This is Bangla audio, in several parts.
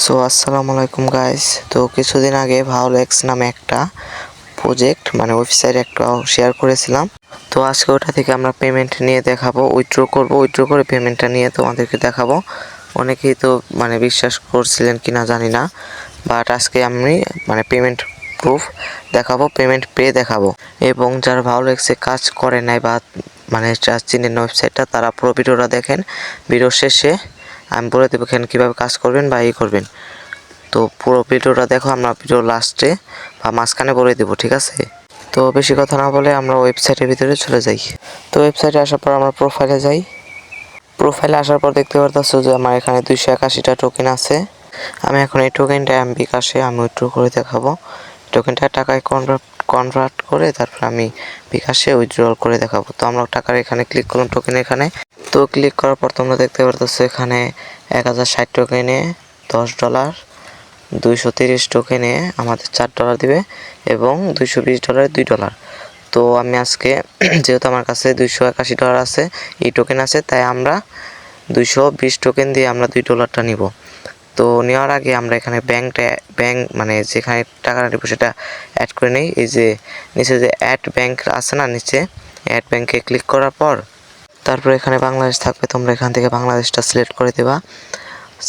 সো আসসালামু আলাইকুম গাইস। তো কিছুদিন আগে ভাওলেক্স নামে একটা প্রজেক্ট ওয়েবসাইট একটা শেয়ার করেছিলাম। তো আজকে ওটা থেকে আমরা পেমেন্ট নিয়ে দেখাবো, উইথড্র করব, উইথড্র করে পেমেন্টটা নিয়ে তোমাদেরকে দেখাবো। অনেকেই তো বিশ্বাস করছিলেন কিনা জানি না, বাট আজকে আমি পেমেন্ট প্রুফ দেখাবো, পেমেন্ট পে দেখাবো। এবং যারা ভাওলেক্সে কাজ করে নাই বা যারা চিনেন ওয়েবসাইটটা, তারা পুরো ভিডিওটা দেখেন। ভিডিও শেষে আমি বলে দেবো এখানে কীভাবে কাজ করবেন বা করবেন। তো পুরো ভিডিওটা দেখো, আমরা ভিডিও লাস্টে বা মাঝখানে বলে দেবো, ঠিক আছে? তো বেশি কথা না বলে আমরা ওয়েবসাইটের ভিতরে চলে যাই। তো ওয়েবসাইটে আসার পর আমরা প্রোফাইলে যাই। প্রোফাইলে আসার পর দেখতে পারতেছো যে আমার এখানে 281টা টোকেন আছে। আমি এখন এই টোকেনটা বিকাশে আমি উইথড্র করে দেখাবো। টোকেনটা টাকায় কনভার্ট করে তারপর আমি বিকাশে উইথড্র করে দেখাবো। তো আমরা টাকার এখানে ক্লিক করলাম, টোকেন এখানে। তো ক্লিক করার পর তোমরা দেখতে পারতেছো এখানে 1060 টোকেনে $10, 230 টোকেনে আমাদের $4 দিবে এবং $220 $2। তো আমি আজকে যেহেতু আমার কাছে $281 আছে, এই টোকেন আছে, তাই আমরা 220 টোকেন দিয়ে আমরা $2টা নিব। তো নেওয়ার আগে আমরা এখানে ব্যাংক যেখানে টাকাটা নেব সেটা অ্যাড করে নিই। এই যে নিচে যে অ্যাড ব্যাংক আছে না, নিচে অ্যাড ব্যাংকে ক্লিক করার পর তারপর এখানে বাংলাদেশ থাকবে, তোমরা এখান থেকে বাংলাদেশটা সিলেক্ট করে দেবা।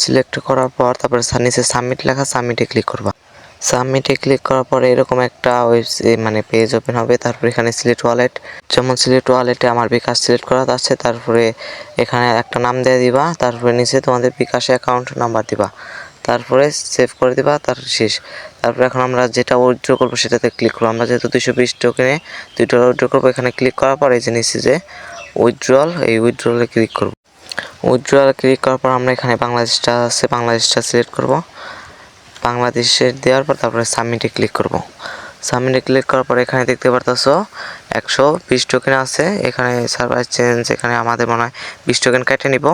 সিলেক্ট করার পর তারপরে নিচে সাবমিট লেখা, সাবমিটে ক্লিক করবা। সাবমিটে ক্লিক করার পরে এরকম একটা পেজ ওপেন হবে। তারপর এখানে সিলেক্ট ওয়ালেট, যেমন সিলেক্ট ওয়ালেটে আমার বিকাশ সিলেক্ট করা আছে। তারপরে এখানে একটা নাম দিয়ে দিবা, তারপরে নিচে তোমাদের বিকাশে অ্যাকাউন্ট নাম্বার দিবা, তারপরে সেভ করে দিবা, তার শেষ। তারপরে এখন আমরা যেটা উইথড্র করবো সেটাতে ক্লিক করবো। আমরা যেহেতু 220 টোকেনে $2 উইথড্র করবো, এখানে ক্লিক করার পর এই যে নিচে যে উইথড্রল, এই উইথড্রলে ক্লিক করব। উইথড্রলে ক্লিক করার পর আমরা এখানে বাংলাদেশটা আছে, বাংলাদেশটা সিলেক্ট করব। বাংলাদেশের দেওয়ার পর তারপরে সাবমিটে ক্লিক করব। সাবমিটে ক্লিক করার পর এখানে দেখতে পারতেছো 120 টোকেন আছে। এখানে সার্ভার চেঞ্জ, এখানে আমাদের মনে হয় 20 টোকেন কেটে নিব।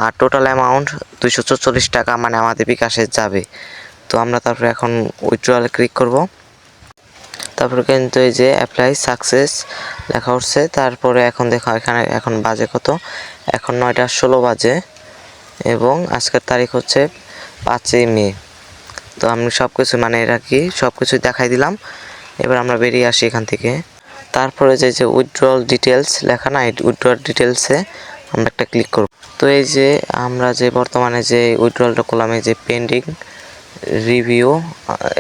আর টোটাল অ্যামাউন্ট $244 আমাদের বিকাশে যাবে। তো আমরা তারপরে এখন উইথড্রলে ক্লিক করব। তারপরে কিন্তু এই যে অ্যাপ্লাই সাকসেস লেখা উঠছে। তারপরে এখন দেখো এখানে এখন বাজে কত, এখন 9:16 বাজে এবং আজকের তারিখ হচ্ছে 5ই মে। তো আমি সব কিছু রাখি, সব কিছু দেখাই দিলাম। এবার আমরা বেরিয়ে আসি এখান থেকে। তারপরে যে উইথড্রল ডিটেলস লেখা না, এই উইথড্রল ডিটেলসে আমরা একটা ক্লিক করব। তো এই যে আমরা যে বর্তমানে যে উইথড্রলটা করলাম, এই যে পেন্ডিং রিভিউ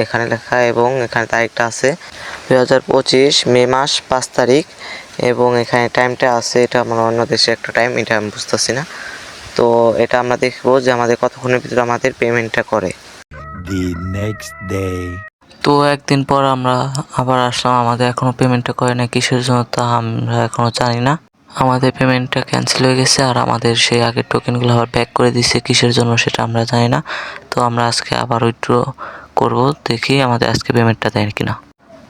এখানে লেখা এবং এখানে তারিখটা আছে 2025 মে মাস 5 তারিখ এবং এখানে টাইমটা আছে, এটা আমার অন্য দেশে একটা টাইম, এটা আমি বুঝতেছি না। তো এটা আমরা দেখবো যে আমাদের কতক্ষণের ভিতরে আমাদের পেমেন্টটা করে। The next day. তো একদিন পর আমরা আবার আসলাম, আমাদের এখনও পেমেন্টটা করে না, কিসের জন্য তা আমরা এখনও জানি না। আমাদের পেমেন্টটা ক্যান্সেল হয়ে গেছে আর আমাদের সেই আগের টোকেনগুলো আবার ব্যাক করে দিচ্ছে, কিসের জন্য সেটা আমরা জানি না। তো আমরা আজকে আবার উইথড্র করব, দেখি আমাদের আজকে পেমেন্টটা দেয় কিনা।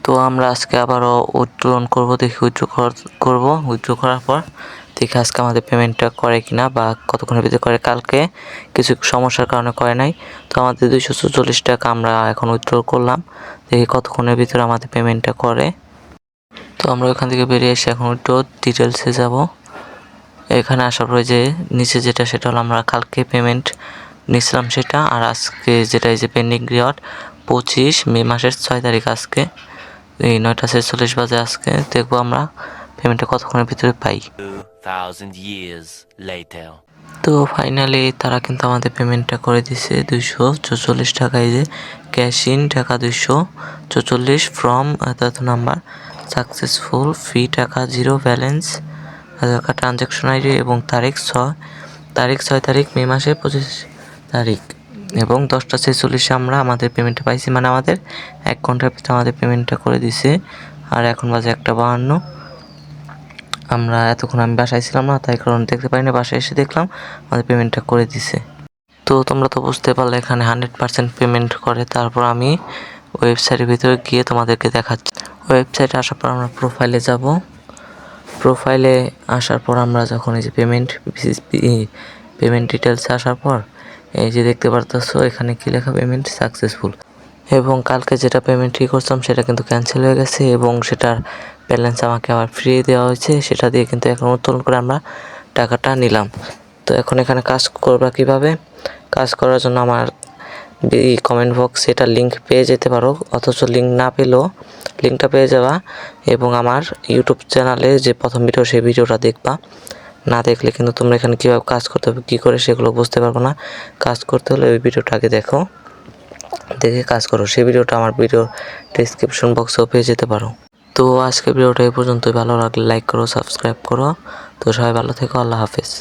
তো আমরা আজকে আবারও উইথড্রন করব, দেখি উইথড্র করব। উইথড্র করার পর দেখি আজকে আমাদের পেমেন্টটা করে কিনা বা কতক্ষণের ভিতরে করে। কালকে কিছু সমস্যার কারণে করে নাই। তো আমাদের $244 আমরা এখন উইথড্র করলাম, দেখি কতক্ষণের ভিতরে আমাদের পেমেন্টটা করে। তো আমরা ওখান থেকে বেরিয়ে এসে এখন উইথড্র ডিটেলসে যাব। এখানে আসার পরে যে নিচে যেটা, সেটা হলো আমরা কালকে পেমেন্ট নিয়েছিলাম সেটা, আর আজকে যেটা এই যে পেন্ডিং রিওয়ার্ড 25 মে মাসের 6 তারিখ, আজকে এই 9:46 বাজে। আজকে দেখবো আমরা পেমেন্টটা কতক্ষণের ভিতরে পাই। 2000 years later. তো ফাইনালি তারা কিন্তু আমাদের পেমেন্টটা করে দিছে $244। এই যে ক্যাশ ইন টাকা 244 ফ্রম এত নাম্বার সাকসেসফুল, ফি টাকা 0 ব্যালেন্স, আধার কার্ড ট্রানজ্যাকশন আইডি এবং তারিখ 6 তারিখ মে মাসের 25 তারিখ এবং 10:46 আমরা আমাদের পেমেন্টটা পাইছি। আমাদের 1 ঘন্টার ভিতরে আমাদের পেমেন্টটা করে দিছে। আর এখন বাজে 1:52। আমরা এতক্ষণ আমি বাসায় ছিলাম না, তাই কারণ দেখতে পাই না, বাসায় এসে দেখলাম আমাদের পেমেন্টটা করে দিছে। তো তোমরা তো বুঝতে পারলে এখানে 100% পেমেন্ট করে। তারপর আমি ওয়েবসাইটের ভিতরে গিয়ে তোমাদেরকে দেখাচ্ছি। ওয়েবসাইটে আসার পর আমরা প্রোফাইলে যাব। প্রোফাইলে আসার পর আমরা যখন এই যে পেমেন্ট ডিটেলসে আসার পর এই যে দেখতে পারতেছো এখানে কি লেখা, পেমেন্ট সাকসেসফুল। এবং কালকে যেটা পেমেন্ট করছিলাম সেটা কিন্তু ক্যান্সেল হয়ে গেছে এবং সেটার ব্যালেন্স আমাকে আবার ফ্রি দেওয়া হয়েছে, সেটা দিয়ে কিন্তু এখন উত্তোলন করে আমরা টাকাটা নিলাম। তো এখন এখানে কাজ করবা কিভাবে, কাজ করার জন্য আমার কমেন্ট বক্সে এটা লিঙ্ক পেয়ে যেতে পারো, অথচ লিঙ্ক না পেলেও লিঙ্কটা পেয়ে যাবা এবং আমার ইউটিউব চ্যানেলে যে প্রথম ভিডিও সেই ভিডিওটা দেখবা। না দেখলে কিন্তু তোমরা এখানে কীভাবে কাজ করতে হবে কী করে সেগুলো বুঝতে পারবো না। কাজ করতে হলে ওই ভিডিওটা আগে দেখো, দেখে কাজ করো। সেই ভিডিওটা আমার ভিডিও ডেসক্রিপশন বক্সেও পেয়ে যেতে পারো। তো আজকের ভিডিওটা এই পর্যন্তই। ভালো লাগলে লাইক করো, সাবস্ক্রাইব করো। তো সবাই ভালো থেকো, আল্লাহ হাফেজ।